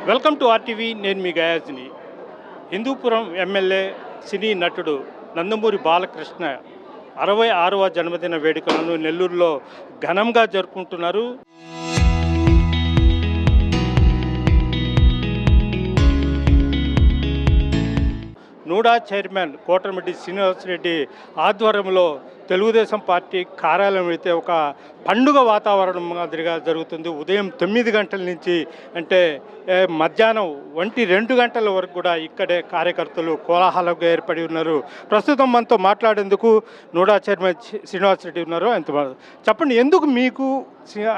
Welcome to RTV. నేను మీ గయాజ్ని. Hindupuram MLA సినీ నటుడు నందమూరి బాలకృష్ణ 66వ జన్మదిన వేడుకలను నెల్లూరులో ఘనంగా జరుపుకుంటున్నారు. నూడా చైర్మన్ కోటమిరెడ్డి శ్రీనివాసరెడ్డి ఆధ్వర్యంలో తెలుగుదేశం పార్టీ కార్యాలయం అయితే ఒక పండుగ వాతావరణం మాదిరిగా జరుగుతుంది. ఉదయం 9 గంటల నుంచి అంటే మధ్యాహ్నం 1-2 గంటల వరకు కూడా ఇక్కడే కార్యకర్తలు కోలాహలంగా ఏర్పడి ఉన్నారు. ప్రస్తుతం మనతో మాట్లాడేందుకు నూడా చైర్మన్ శ్రీనివాసరెడ్డి ఉన్నారు. ఎంత చెప్పండి, ఎందుకు మీకు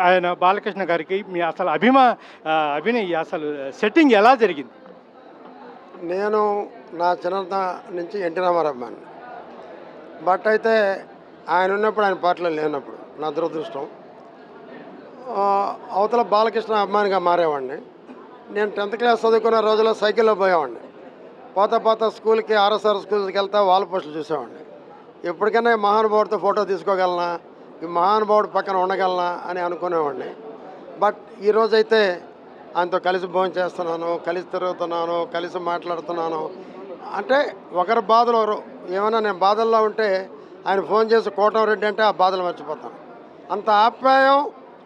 ఆయన బాలకృష్ణ గారికి మీ అసలు అభినయ అసలు సెట్టింగ్ ఎలా జరిగింది? నేను నా చిన్నతనం నుంచి ఎన్టీ రామారావు అభిమాని. బట్ అయితే ఆయన ఉన్నప్పుడు ఆయన పార్టీలో లేనప్పుడు నా దురదృష్టం. అవతల బాలకృష్ణ అభిమానిగా మారేవాడిని. నేను 10th క్లాస్ చదువుకున్న రోజుల్లో సైకిల్లో పోయేవాడిని. పోతా స్కూల్కి ఆర్ఎస్ఆర్ స్కూల్కి వెళ్తా వాల్ పోస్టులు చూసేవాడిని. ఎప్పటికైనా ఈ మహానుభావుడితో ఫోటో తీసుకోగలనా, ఈ మహానుభావుడి పక్కన ఉండగలనా అని అనుకునేవాడిని. బట్ ఈరోజైతే ఆయనతో కలిసి భోజనం చేస్తున్నాను, కలిసి తిరుగుతున్నాను, కలిసి మాట్లాడుతున్నాను. అంటే ఒకరి బాధలు ఏమైనా నేను బాధల్లో ఉంటే ఆయన ఫోన్ చేసి కోటమిరెడ్డి అంటే ఆ బాధలు మర్చిపోతాను. అంత ఆప్యాయం,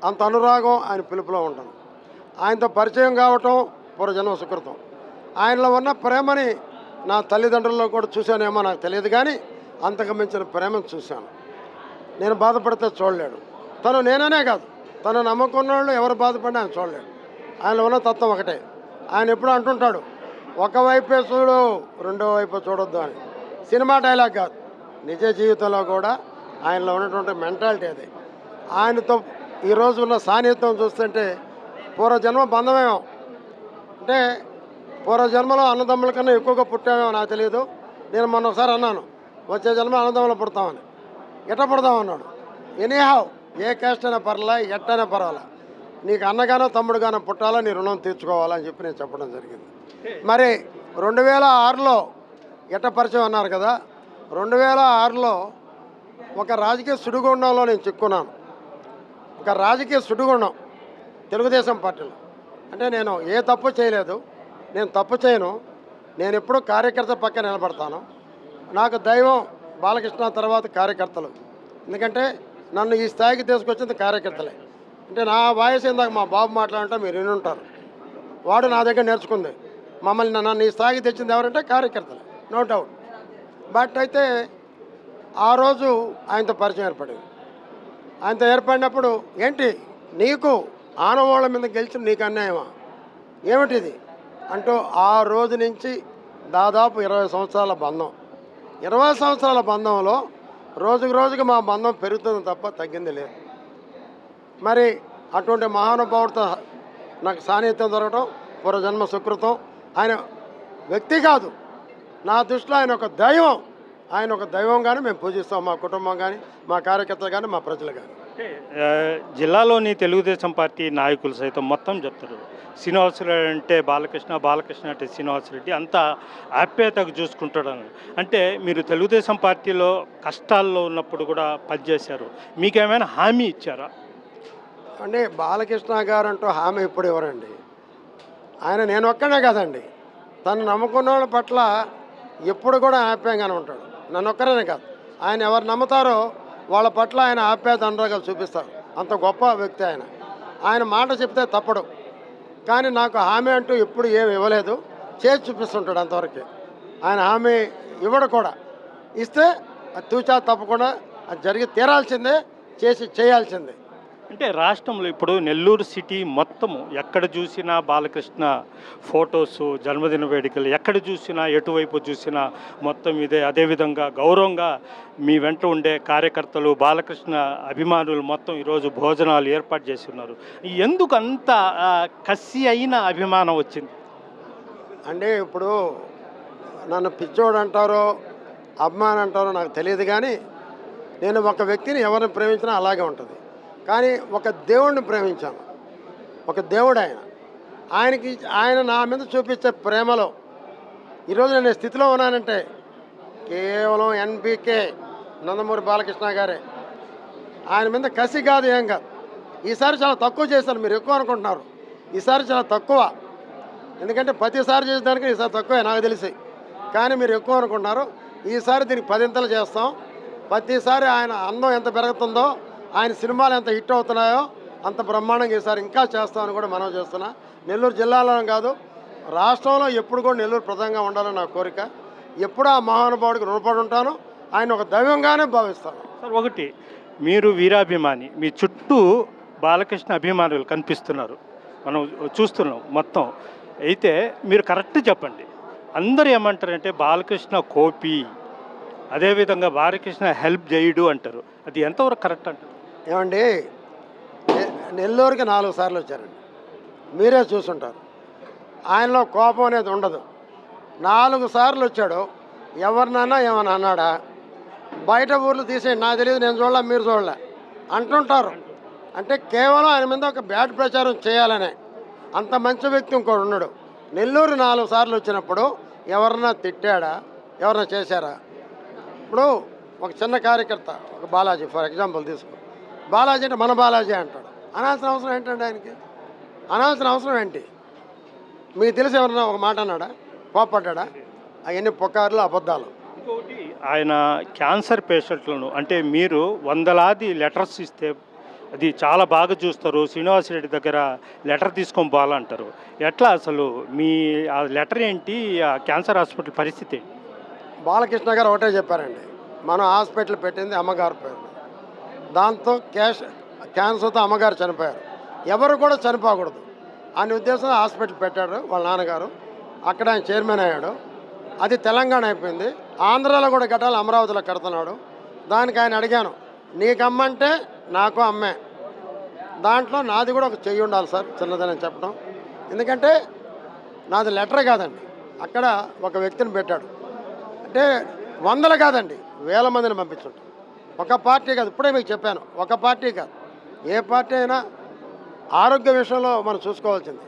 అంత అనురాగం ఆయన పిలుపులో ఉంటుంది. ఆయనతో పరిచయం కావటం పూర్వజన్మ సుకృతం. ఆయనలో ఉన్న ప్రేమని నా తల్లిదండ్రుల్లో కూడా చూశానేమో నాకు తెలియదు, కానీ అంతకు మించిన ప్రేమను చూశాను. నేను బాధపడితే చూడలేడు. తను నేననే కాదు, తను నమ్ముకున్న వాళ్ళు ఎవరు బాధపడినా ఆయన చూడలేడు. ఆయన ఉన్న తత్వం ఒకటే. ఆయన ఎప్పుడు అంటుంటాడు, ఒకవైపే చూడు, రెండో వైపు చూడొద్దు అని. సినిమా డైలాగ్ కాదు, నిజ జీవితంలో కూడా ఆయనలో ఉన్నటువంటి మెంటాలిటీ అది. ఆయనతో ఈరోజు ఉన్న సాన్నిహిత్యం చూస్తుంటే పూర్వజన్మ బంధమేమో. అంటే పూర్వజన్మలో అన్నదమ్ముల కన్నా ఎక్కువగా పుట్టామేమో నాకు తెలియదు. నేను మొన్న ఒకసారి అన్నాను, వచ్చే జన్మ అన్నదమ్ములు పుడతామని. ఎట్ట పుడతామన్నాడు. ఎనీహావ్, ఏ క్యాస్ట్ అయినా పర్వాలా, ఎట్టైనా పర్వాలా, నీకు అన్నగానో తమ్ముడుగానో పుట్టాలా, నీ రుణం తీర్చుకోవాలని చెప్పి నేను చెప్పడం జరిగింది. మరి 2006లో ఎట్ట పరిచయం అన్నారు కదా, 2006లో ఒక రాజకీయ సుడిగుండంలో నేను చిక్కున్నాను. ఒక రాజకీయ సుడిగుండం తెలుగుదేశం పార్టీలో. అంటే నేను ఏ తప్పు చేయలేదు, నేను తప్పు చేయను, నేను ఎప్పుడూ కార్యకర్త పక్కన నిలబడతాను. నాకు దైవం బాలకృష్ణ తర్వాత కార్యకర్తలు. ఎందుకంటే నన్ను ఈ స్థాయికి తీసుకొచ్చింది కార్యకర్తలే. అంటే నా వాయిస్ ఇందాక మా బాబు మాట్లాడుంటే మీరు వినుంటారు. వాడు నా దగ్గర నేర్చుకుంది. నన్ను ఈ స్థాయికి తెచ్చింది ఎవరంటే కార్యకర్తలు, నో డౌట్. బట్ అయితే ఆ రోజు ఆయనతో పరిచయం ఏర్పడింది. ఆయనతో ఏర్పడినప్పుడు ఏంటి నీకు ఆనవాళ్ళ మీద గెలిచిన నీకు అన్యాయమా, ఏమిటిది అంటూ ఆ రోజు నుంచి దాదాపు 20 సంవత్సరాల బంధం. 20 సంవత్సరాల బంధంలో రోజుకు రోజుకి మా బంధం పెరుగుతుంది తప్ప తగ్గింది లేదు. మరి అటువంటి మహానుభావుడితో నాకు సాన్నిహిత్యం దొరకడం పూర్వజన్మ సుకృతం. ఆయన వ్యక్తి కాదు, నా దృష్టిలో ఆయన ఒక దైవం. ఆయన ఒక దైవంగానే మేము పూజిస్తాం, మా కుటుంబం కానీ, మా కార్యకర్తలు కానీ, మా ప్రజలు కానీ. జిల్లాలోని తెలుగుదేశం పార్టీ నాయకులు సైతం మొత్తం చెప్తారు, శ్రీనివాసరెడ్డి అంటే బాలకృష్ణ, బాలకృష్ణ అంటే శ్రీనివాసరెడ్డి, అంతా ఆప్యాయతకు చూసుకుంటాడని. అంటే మీరు తెలుగుదేశం పార్టీలో కష్టాల్లో ఉన్నప్పుడు కూడా పనిచేశారు, మీకేమైనా హామీ ఇచ్చారా? అంటే బాలకృష్ణ గారు అంటూ హామీ ఎప్పుడు ఇవ్వరండి. ఆయన నేను ఒక్కనే కాదండి, తను నమ్ముకున్న వాళ్ళ పట్ల ఎప్పుడు కూడా ఆప్యాయంగానే ఉంటాడు. నన్ను ఒక్కరనే కాదు, ఆయన ఎవరు నమ్ముతారో వాళ్ళ పట్ల ఆయన ఆప్యాయత అనురాగాలు చూపిస్తారు. అంత గొప్ప వ్యక్తి ఆయన. ఆయన మాట చెప్తే తప్పడు. కానీ నాకు హామీ అంటూ ఎప్పుడు ఏమి ఇవ్వలేదు, చేసి చూపిస్తుంటాడు అంతవరకు. ఆయన హామీ ఇవ్వడు కూడా. ఇస్తే అది తూచా తప్పకుండా అది జరిగి తీరాల్సిందే, చేయాల్సిందే. అంటే రాష్ట్రంలో ఇప్పుడు నెల్లూరు సిటీ మొత్తము ఎక్కడ చూసినా బాలకృష్ణ ఫొటోస్, జన్మదిన వేడుకలు, ఎక్కడ చూసినా ఎటువైపు చూసినా మొత్తం ఇదే. అదేవిధంగా గౌరవంగా మీ వెంట ఉండే కార్యకర్తలు, బాలకృష్ణ అభిమానులు మొత్తం ఈరోజు భోజనాలు ఏర్పాటు చేసి ఉన్నారు. ఎందుకు అంత కసి అయిన అభిమానం వచ్చింది? అంటే ఇప్పుడు నన్ను పిచ్చోడు అంటారో అభిమానం అంటారో నాకు తెలియదు, కానీ నేను ఒక వ్యక్తిని ఎవరిని ప్రేమించినా అలాగే ఉంటుంది. కానీ ఒక దేవుడిని ప్రేమించాను. ఒక దేవుడు ఆయన నా మీద చూపించే ప్రేమలో ఈరోజు నేను స్థితిలో ఉన్నానంటే కేవలం ఎన్బీకే నందమూరి బాలకృష్ణ గారే. ఆయన మీద కసి కాదు, ఏం కాదు. ఈసారి చాలా తక్కువ చేశాను, మీరు ఎక్కువ అనుకుంటున్నారు. ఈసారి చాలా తక్కువ. ఎందుకంటే ప్రతిసారి చేసేదానికి ఈసారి తక్కువే నాకు తెలిసి, కానీ మీరు ఎక్కువ అనుకుంటున్నారు. ఈసారి దీనికి 10 చేస్తాం. ప్రతిసారి ఆయన అందం ఎంత పెరుగుతుందో, ఆయన సినిమాలు ఎంత హిట్ అవుతున్నాయో అంత బ్రహ్మాండంగా ఈసారి ఇంకా చేస్తామని కూడా మనం చేస్తున్నా. నెల్లూరు జిల్లాలో కాదు, రాష్ట్రంలో ఎప్పుడు కూడా నెల్లూరు ప్రధానంగా ఉండాలని నా కోరిక. ఎప్పుడూ ఆ మహానుభావుడికి రుణపడి ఉంటాను. ఆయన ఒక దైవంగానే భావిస్తాను. సార్, ఒకటి, మీరు వీరాభిమాని, మీ చుట్టూ బాలకృష్ణ అభిమానులు కనిపిస్తున్నారు, మనం చూస్తున్నాం మొత్తం. అయితే మీరు కరెక్ట్ చెప్పండి, అందరూ ఏమంటారంటే బాలకృష్ణ కోపి, అదేవిధంగా బాలకృష్ణ హెల్ప్ చేయడు అంటారు. అది ఎంతవరకు కరెక్ట్ అంటారు? ఏమండి, నెల్లూరుకి 4 సార్లు వచ్చారండి, మీరే చూసుంటారు. ఆయనలో కోపం అనేది ఉండదు. 4 సార్లు వచ్చాడు, ఎవరినన్నా ఏమన్నా అన్నాడా? బయట ఊర్లు తీసేయండి, నాకు తెలియదు, నేను చూడలే, మీరు చూడలే అంటుంటారు. అంటే కేవలం ఆయన మీద ఒక బ్యాడ్ ప్రచారం చేయాలనే. అంత మంచి వ్యక్తి ఇంకోటి ఉన్నాడు. నెల్లూరు 4 సార్లు వచ్చినప్పుడు ఎవరన్నా తిట్టాడా, ఎవరన్నా చేశారా? ఇప్పుడు ఒక చిన్న కార్యకర్త, ఒక బాలాజీ ఫర్ ఎగ్జాంపుల్ తీసుకో, బాలాజీ అంటే మన బాలాజీ అంటాడు. అనాల్సిన అవసరం ఏంటండి ఆయనకి? అనాల్సిన అవసరం ఏంటి? మీకు తెలిసి ఎవరన్నా ఒక మాట అన్నాడా, కోపడ్డా? అవన్నీ పుకార్లు, అబద్ధాలు. ఇంకొకటి, ఆయన క్యాన్సర్ పేషెంట్లను, అంటే మీరు వందలాది లెటర్స్ ఇస్తే అది చాలా బాగా చూస్తారు, శ్రీనివాసరెడ్డి దగ్గర లెటర్ తీసుకొని పోవాలంటారు. ఎట్లా అసలు మీ ఆ లెటర్ ఏంటి, ఆ క్యాన్సర్ హాస్పిటల్ పరిస్థితి ఏంటి? బాలకృష్ణ గారు ఒకటే చెప్పారండి, మనం హాస్పిటల్ పెట్టింది అమ్మగారు పేరు, దాంతో క్యాన్సర్తో అమ్మగారు చనిపోయారు, ఎవరు కూడా చనిపోకూడదు అనే ఉద్దేశంతో హాస్పిటల్ పెట్టాడు వాళ్ళ నాన్నగారు. అక్కడ ఆయన చైర్మన్ అయ్యాడు. అది తెలంగాణ అయిపోయింది. ఆంధ్రాలో కూడా కట్టాలి, అమరావతిలో కడుతున్నాడు. దానికి ఆయన అడిగాను, నీకమ్మంటే నాకు అమ్మే, దాంట్లో నాది కూడా ఒక చెయ్యి ఉండాలి సార్, చిన్నదని చెప్పడం. ఎందుకంటే నాది లెటర్ కాదండి, అక్కడ ఒక వ్యక్తిని పెట్టాడు. అంటే వందలు కాదండి, వేల మందిని పంపించుంటాం. ఒక పార్టీ కాదు, ఇప్పుడే మీకు చెప్పాను, ఒక పార్టీ కాదు, ఏ పార్టీ అయినా ఆరోగ్య విషయంలో మనం చూసుకోవాల్సింది.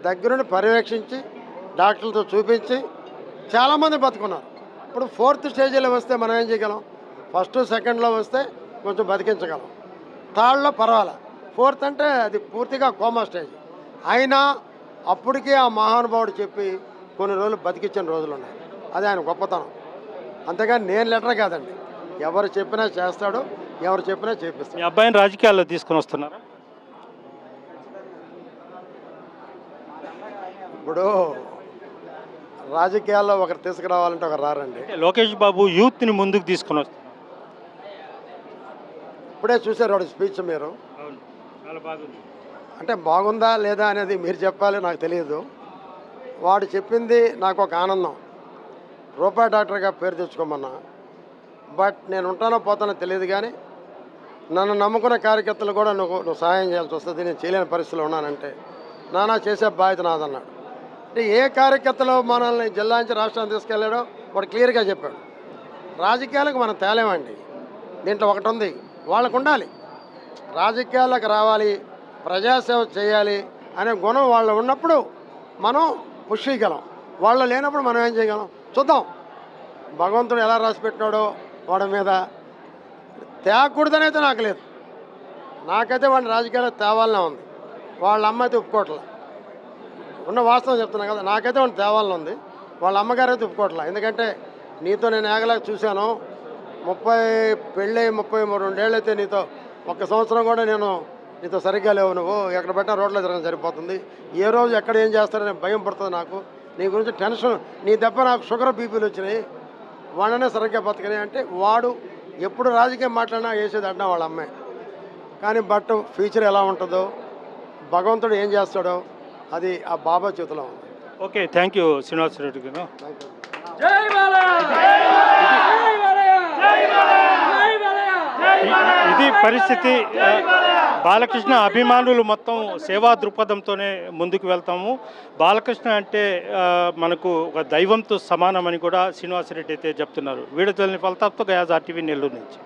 దగ్గరుండి పర్యవేక్షించి డాక్టర్లతో చూపించి చాలామంది బతుకున్నారు. ఇప్పుడు 4th స్టేజీలో వస్తే మనం ఏం చేయగలం? 1st, 2ndలో వస్తే కొంచెం బతికించగలం, 3rdలో పర్వాలే, 4th అంటే అది పూర్తిగా కోమా స్టేజ్. అయినా అప్పటికే ఆ మహానుభావుడు చెప్పి కొన్ని రోజులు బతికించిన రోజులు ఉన్నాయి. అది ఆయన గొప్పతనం. అంతేగాని నేను లెటర్ కాదండి, ఎవరు చెప్పినా చేస్తాడు, ఎవరు చెప్పినా చేపిస్తాడు. మీ అబ్బాయిని రాజకీయాల్లో తీసుకొని వస్తున్నారా? ఇప్పుడు రాజకీయాల్లో ఒకరు తీసుకురావాలంటే ఒకరు రారండి. లోకేష్ బాబు యూత్ని ముందుకు తీసుకొని వస్తున్నారు. ఇప్పుడే చూశారు వాడు స్పీచ్ మీరు. అవును, చాలా బాగుంది. అంటే బాగుందా లేదా అనేది మీరు చెప్పాలి, నాకు తెలియదు. వాడు చెప్పింది నాకు ఒక ఆనందం. రూపాయి డాక్టర్గా పేరు తెచ్చుకోమన్నా, బట్ నేను ఉంటానో పోతానో తెలియదు, కానీ నన్ను నమ్ముకున్న కార్యకర్తలు కూడా నువ్వు సహాయం చేయాల్సి వస్తుంది, నేను చేయలేని పరిస్థితిలో ఉన్నానంటే నానా చేసే బాధ్యత నాదన్నాడు. అంటే ఏ కార్యకర్తలు మనల్ని జిల్లా నుంచి రాష్ట్రాన్ని తీసుకెళ్ళాడో వాడు క్లియర్గా చెప్పాడు. రాజకీయాలకు మనం తేలేమండి, దీంట్లో ఒకటి ఉంది, వాళ్ళకు ఉండాలి, రాజకీయాలకు రావాలి, ప్రజాసేవ చేయాలి అనే గుణం వాళ్ళు ఉన్నప్పుడు మనం పుష్ చేయగలం. వాళ్ళు లేనప్పుడు మనం ఏం చేయగలం చూద్దాం. భగవంతుడు ఎలా రాసి పెట్టినాడో వాడి మీద తేకూడదనైతే నాకు లేదు. నాకైతే వాడిని రాజకీయాలకు తేవాలనే ఉంది. వాళ్ళ అమ్మ అయితే ఒప్పుకోవట్లే, ఉన్న వాస్తవం చెప్తున్నా కదా, నాకైతే వాడిని తేవాలని ఉంది. వాళ్ళ అమ్మగారు అయితే ఒప్పుకోవట్లే. ఎందుకంటే నీతో నేను ఏగలేక చూశాను, 30 పెళ్ళి 32 ఏళ్ళు అయితే నీతో 1 సంవత్సరం కూడా నేను నీతో సరిగ్గా లేవు, నువ్వు ఎక్కడ పెట్టినా రోడ్లో తిరగడం సరిపోతుంది, ఏ రోజు ఎక్కడ ఏం చేస్తారనే భయం పడుతుంది నాకు, నీ గురించి టెన్షన్, నీ దెబ్బ నాకు షుగర్ బీపీలు వచ్చినాయి, వాడనే సరిగ్గా బతకని అంటే వాడు ఎప్పుడు రాజకీయం మాట్లాడినా వేసేది అంటున్నా వాళ్ళ అమ్మాయి. కానీ బట్ ఫ్యూచర్ ఎలా ఉంటుందో, భగవంతుడు ఏం చేస్తాడో అది ఆ బాబా చేతిలో ఉంది. ఓకే, థ్యాంక్ యూ శ్రీనివాసరెడ్డి గారు. Thank you. ఇది పరిస్థితి. బాలకృష్ణ అభిమానులు మొత్తం సేవా దృక్పథంతోనే ముందుకు వెళ్తాము. బాలకృష్ణ అంటే మనకు ఒక దైవంతో సమానమని కూడా శ్రీనివాసరెడ్డి అయితే చెప్తున్నారు. వీడియో తెలియని ఫలితాలతో గయాజ్ RTV నెల్లూరు నుంచి.